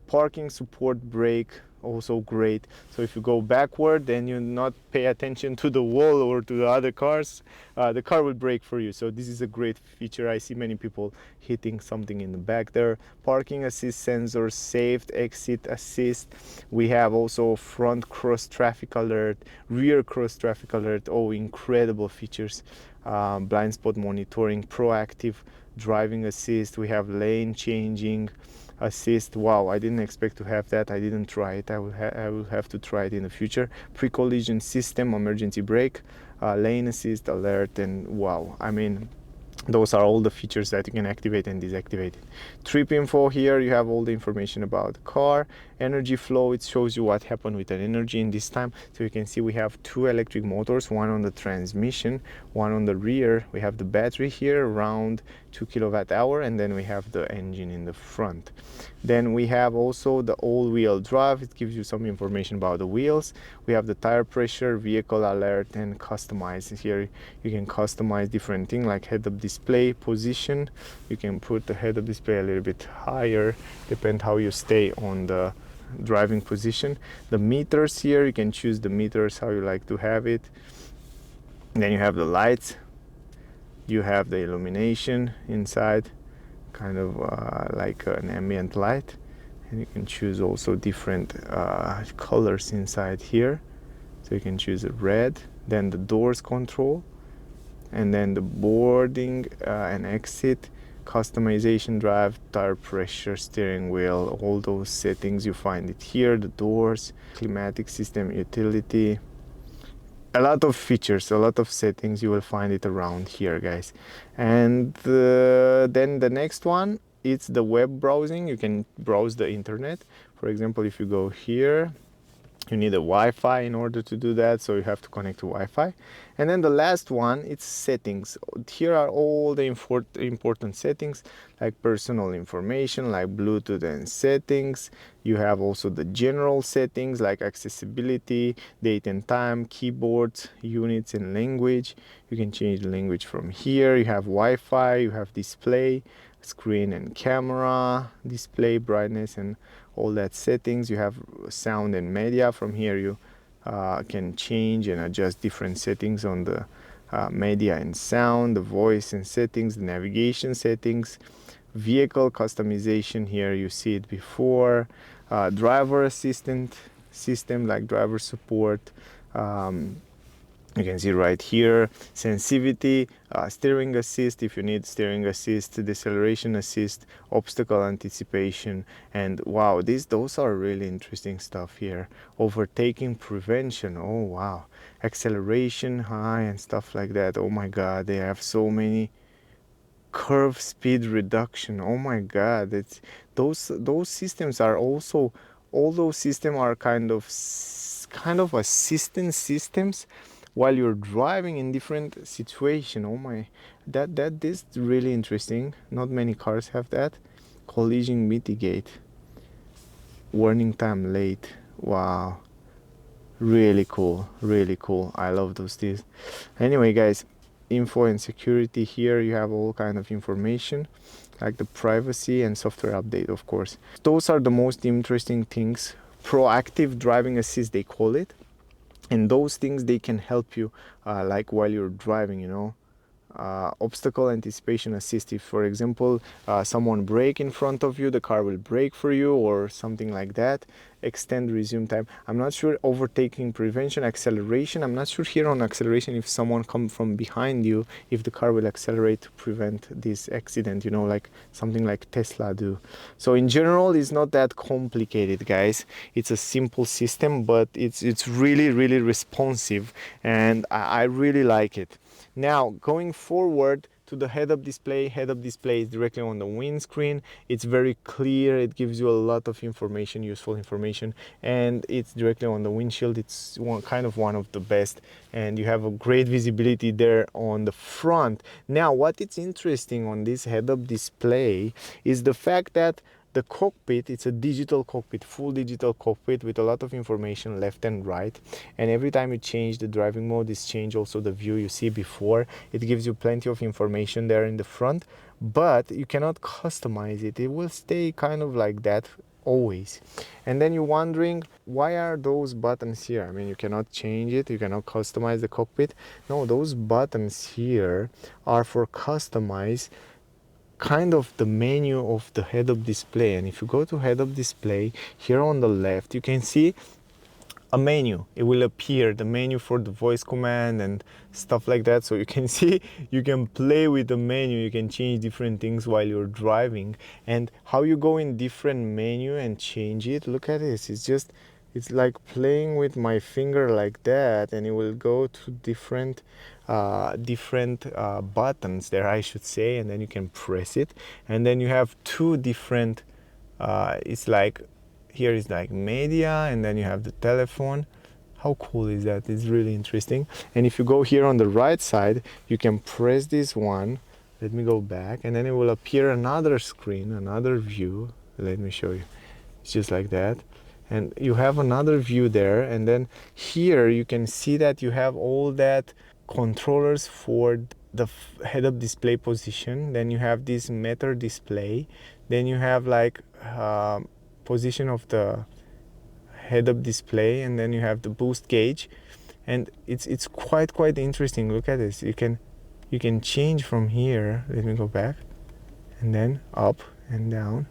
Parking support, brake, also great. So if you go backward, then you not pay attention to the wall or to the other cars, the car will brake for you. So this is a great feature. I see many people hitting something in the back there. Parking assist sensors, saved exit assist. We have also front cross traffic alert, rear cross traffic alert. Oh, incredible features. Blind spot monitoring, proactive driving assist. We have lane changing assist. Wow, I didn't expect to have that. I didn't try it. I will have to try it in the future. Pre-collision system, emergency brake, lane assist, alert, and wow, I mean, those are all the features that you can activate and deactivate. Trip info, here you have all the information about the car. Energy flow, it shows you what happened with an energy in this time. So you can see we have 2 electric motors, one on the transmission, one on the rear. We have the battery here around 2 kilowatt hour, and then we have the engine in the front. Then we have also the all-wheel drive. It gives you some information about the wheels. We have the tire pressure, vehicle alert, and customize. Here you can customize different things like head-up display position. You can put the head-up display a little bit higher, depend how you stay on the driving position. The meters here, you can choose the meters how you like to have it. Then you have the lights. You have the illumination inside, kind of like an ambient light, and you can choose also different colors inside here. So you can choose a red, then the doors control, and then the boarding and exit, customization, drive, tire pressure, steering wheel, all those settings you find it here. The doors, climatic system, utility, a lot of features, a lot of settings, you will find it around here, guys. And then the next one, it's the web browsing. You can browse the internet. For example, if you go here, You need a Wi-Fi in order to do that, so you have to connect to Wi-Fi. And then the last one, it's settings. Here are all the important settings, like personal information, like Bluetooth and settings. You have also the general settings like accessibility, date and time, keyboards, units, and language. You can change the language from here. You have Wi-Fi, you have display, screen and camera, display, brightness, and all that settings. You have sound and media. From here you can change and adjust different settings on the media and sound, the voice and settings, the navigation settings, vehicle customization. Here you see it before, driver assistant system like driver support. You can see right here, sensitivity, steering assist if you need steering assist, deceleration assist, obstacle anticipation, and wow, those are really interesting stuff here. Overtaking prevention, oh wow, acceleration high and stuff like that. Oh my god, they have so many. Curve speed reduction, oh my god, it's those systems are also, all those systems are kind of assistance systems while you're driving in different situation. Oh my, that is really interesting. Not many cars have that. Collision mitigate, warning time late, wow, really cool, really cool. I love those things. Anyway guys, info and security. Here you have all kind of information like the privacy and software update, of course. Those are the most interesting things. Proactive driving assist they call it, and those things they can help you like while you're driving, you know. Obstacle anticipation assist. If for example someone brake in front of you, the car will brake for you or something like that. Extend resume time, I'm not sure. Overtaking prevention, acceleration, I'm not sure here on acceleration if someone come from behind you, if the car will accelerate to prevent this accident, you know, like something like Tesla do. So in general it's not that complicated guys, it's a simple system, but it's really responsive, and I really like it. Now going forward to the head-up display. Head-up display is directly on the windscreen. It's very clear. It gives you a lot of information, useful information, and it's directly on the windshield. It's kind of one of the best, and you have a great visibility there on the front. Now, what is interesting on this head-up display is the fact that the cockpit, it's a digital cockpit, full digital cockpit with a lot of information left and right, and every time you change the driving mode, it's change also the view you see before. It gives you plenty of information there in the front, but you cannot customize it. It will stay kind of like that always. And then you're wondering, why are those buttons here? I mean, you cannot change it, you cannot customize the cockpit. No, those buttons here are for customize kind of the menu of the head-up display. And if you go to head-up display, here on the left you can see a menu. It will appear the menu for the voice command and stuff like that. So you can see, you can play with the menu, you can change different things while you're driving. And how you go in different menu and change it, look at this, it's like playing with my finger like that, and it will go to different buttons there, I should say, and then you can press it, and then you have two different it's like, here is like media, and then you have the telephone. How cool is that? It's really interesting. And if you go here on the right side, you can press this one. Let me go back, and then it will appear another screen, another view. Let me show you. It's just like that, and you have another view there, and then here you can see that you have all that controllers for the head-up display position. Then you have this meter display, then you have like position of the head-up display, and then you have the boost gauge, and it's quite interesting. Look at this, you can change from here. Let me go back, and then up and down,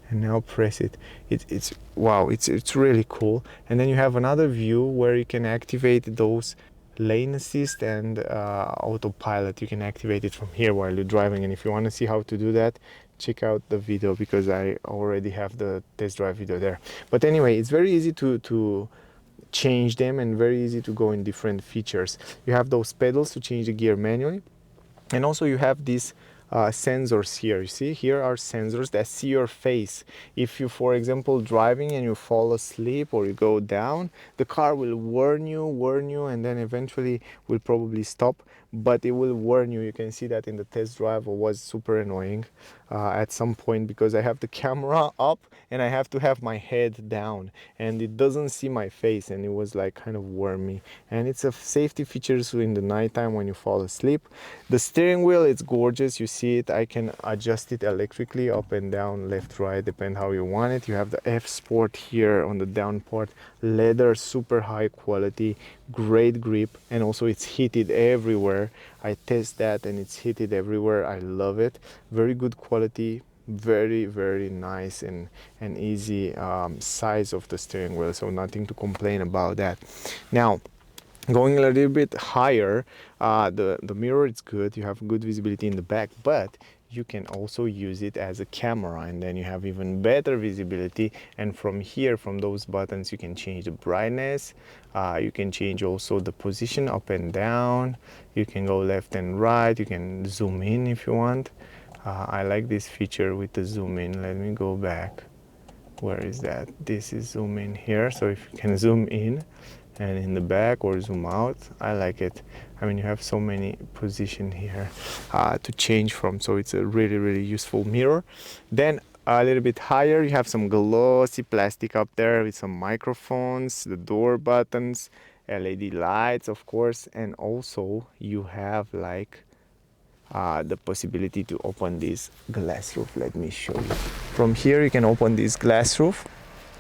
and now press it. It's wow, it's really cool. And then you have another view where you can activate those lane assist and autopilot. You can activate it from here while you're driving, and if you want to see how to do that, check out the video, because I already have the test drive video there. But anyway, it's very easy to change them, and very easy to go in different features. You have those pedals to change the gear manually, and also you have this sensors here. You see, here are sensors that see your face. If you, for example, driving and you fall asleep or you go down, the car will warn you, and then eventually will probably stop, but it will warn you. You can see that in the test drive. It was super annoying at some point because I have the camera up and I have to have my head down and it doesn't see my face, and it was like kind of wormy. And it's a safety feature, so in the nighttime when you fall asleep. The steering wheel, it's gorgeous. You see it, I can adjust it electrically, up and down, left, right, depend how you want it. You have the F Sport here on the down part, leather, super high quality, great grip, and also it's heated everywhere. I test that and it's heated everywhere. I love it. Very good quality, very nice and easy size of the steering wheel, so nothing to complain about that. Now going a little bit higher, the mirror is good. You have good visibility in the back, but you can also use it as a camera, and then you have even better visibility. And from here, from those buttons, you can change the brightness. You can change also the position up and down. You can go left and right. You can zoom in if you want. I like this feature with the zoom in. Let me go back. Where is that? This is zoom in here. So if you can zoom in and in the back or zoom out, I like it. I mean, you have so many positions here to change from, so it's a really useful mirror. Then a little bit higher, you have some glossy plastic up there with some microphones, the door buttons, LED lights, of course, and also you have like the possibility to open this glass roof. Let me show you. From here you can open this glass roof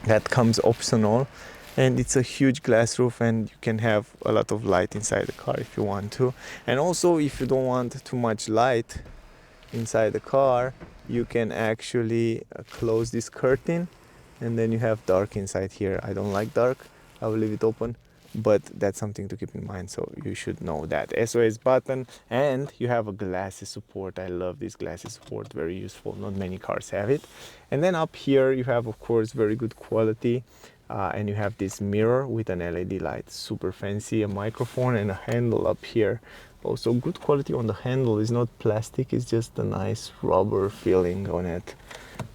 that comes optional, and it's a huge glass roof, and you can have a lot of light inside the car if you want to. And also, if you don't want too much light inside the car, you can actually close this curtain, and then you have dark inside here. I don't like dark, I will leave it open, but that's something to keep in mind, so you should know that. SOS button, and you have a glasses support. I love this glasses support, very useful. Not many cars have it. And then up here you have, of course, very good quality, and you have this mirror with an LED light, super fancy, a microphone and a handle up here. Also good quality on the handle. It's not plastic, it's just a nice rubber feeling on it.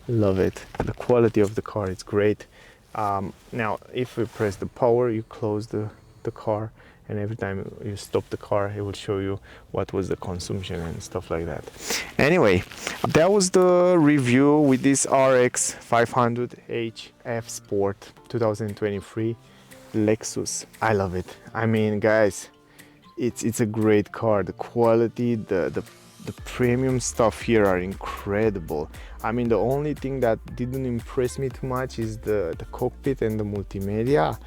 Love it. The quality of the car is great. Now if we press the power, you close the car, and every time you stop the car, it will show you what was the consumption and stuff like that. Anyway, that was the review with this RX 500h F Sport 2023 Lexus. I love it. I mean, guys, it's a great car. The quality, the premium stuff here are incredible. I mean, the only thing that didn't impress me too much is the cockpit and the multimedia,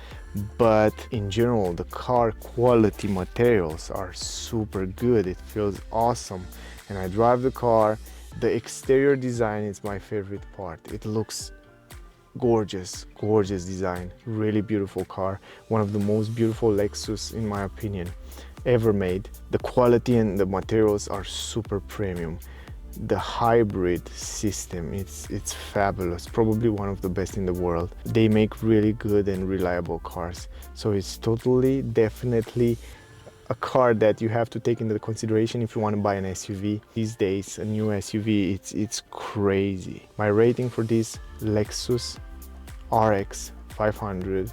but in general the car quality materials are super good. It feels awesome, and I drive the car. The exterior design is my favorite part. It looks gorgeous design, really beautiful car. One of the most beautiful Lexus, in my opinion, ever made. The quality and the materials are super premium. The hybrid system, it's fabulous, probably one of the best in the world. They make really good and reliable cars, so it's totally, definitely a car that you have to take into consideration if you want to buy an SUV. These days, a new SUV, it's crazy. My rating for this Lexus RX 500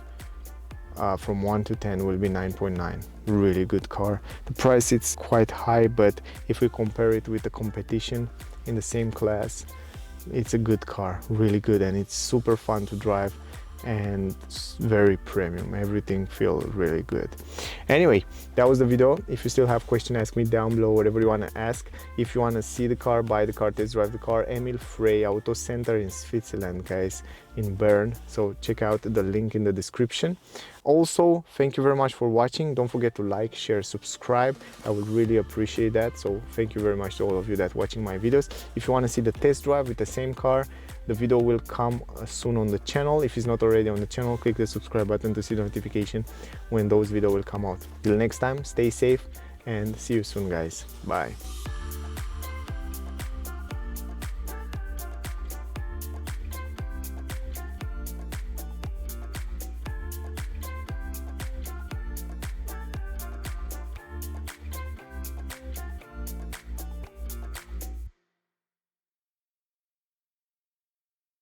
from 1 to 10 will be 9.9. Really good car. The price is quite high, but if we compare it with the competition in the same class, it's a good car, really good, and it's super fun to drive and very premium. Everything feels really good. Anyway, that was the video. If you still have questions, ask me down below, whatever you want to ask. If you want to see the car, buy the car, test drive the car, Emil Frey Auto Center in Switzerland, guys, in Bern. So check out the link in the description. Also, thank you very much for watching. Don't forget to like, share, subscribe. I would really appreciate that. So thank you very much to all of you that watching my videos. If you want to see the test drive with the same car, the video will come soon on the channel. If it's not already on the channel, click the subscribe button to see the notification when those videos will come out. Till next time, stay safe and see you soon, guys. Bye.